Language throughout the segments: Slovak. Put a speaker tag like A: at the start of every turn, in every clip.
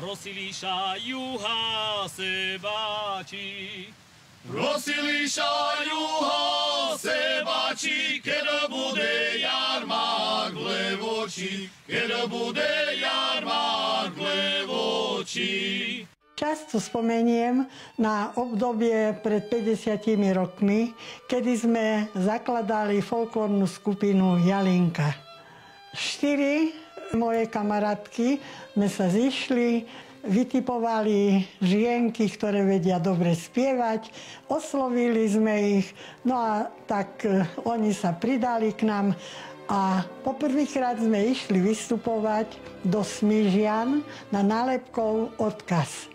A: Rozilíšajú hasebáči.
B: Rozilíšajú hasebáči, keď bude jarmák v Levoči, keď bude jarmák v Levoči.
C: Často spomeniem na obdobie pred 50 rokmi, kedy sme zakladali folklórnu skupinu Jalinka. 4 moje kamarátky sme sa zišli, vytipovali žienky, ktoré vedia dobre spievať, oslovili sme ich, no a tak oni sa pridali k nám a poprvýkrát sme išli vystupovať do Smížian na nálepkov Odkaz.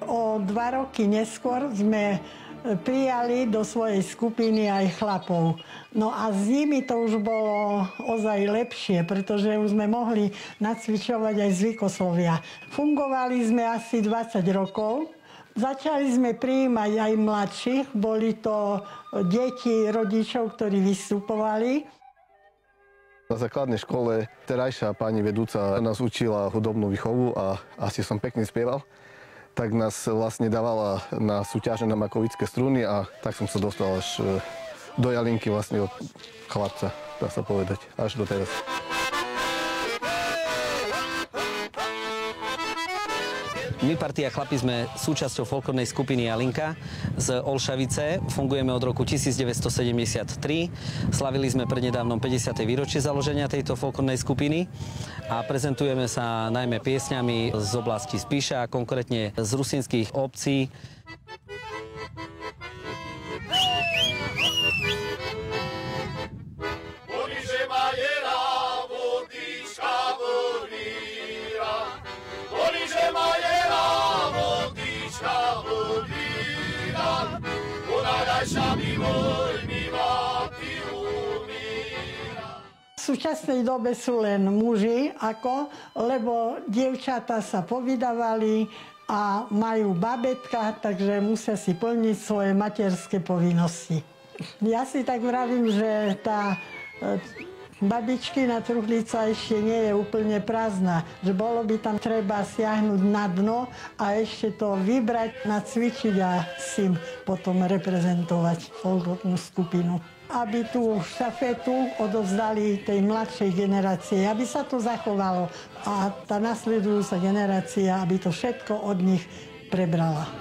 C: O 2 roky neskôr sme prijali do svojej skupiny aj chlapov. No a s nimi to už bolo ozaj lepšie, pretože už sme mohli nacvičovať aj zvykoslovia. Fungovali sme asi 20 rokov. Začali sme prijímať aj mladších. Boli to deti rodičov, ktorí vystupovali.
D: Na základnej škole terajšia pani vedúca nás učila hudobnú výchovu a asi som pekne spieval. Tak nás vlastne dávala na súťaže na makovické struny a tak som sa dostal až do Jalinky vlastne od chlapca, dá sa povedať, až do teraz.
E: My, partia chlapi, sme súčasťou folklórnej skupiny Jalinka z Olšavice. Fungujeme od roku 1973. Slavili sme prednedávnom 50. výročie založenia tejto folklórnej skupiny a prezentujeme sa najmä piesňami z oblasti Spiša, konkrétne z rusínskych obcí.
C: V súčasnej dobe sú len muži, lebo dievčatá sa povydávali a majú babetka, takže musia si plniť svoje materské povinnosti. Ja si tak vravím, že tá babičkina truhlica ešte nie je úplne prázdna, že bolo by tam treba siahnuť na dno a ešte to vybrať, nacvičiť a si potom reprezentovať folklórnu skupinu. Aby tú štafetu odovzdali tej mladšej generácie, aby sa to zachovalo a tá nasledujúca generácia, aby to všetko od nich prebrala.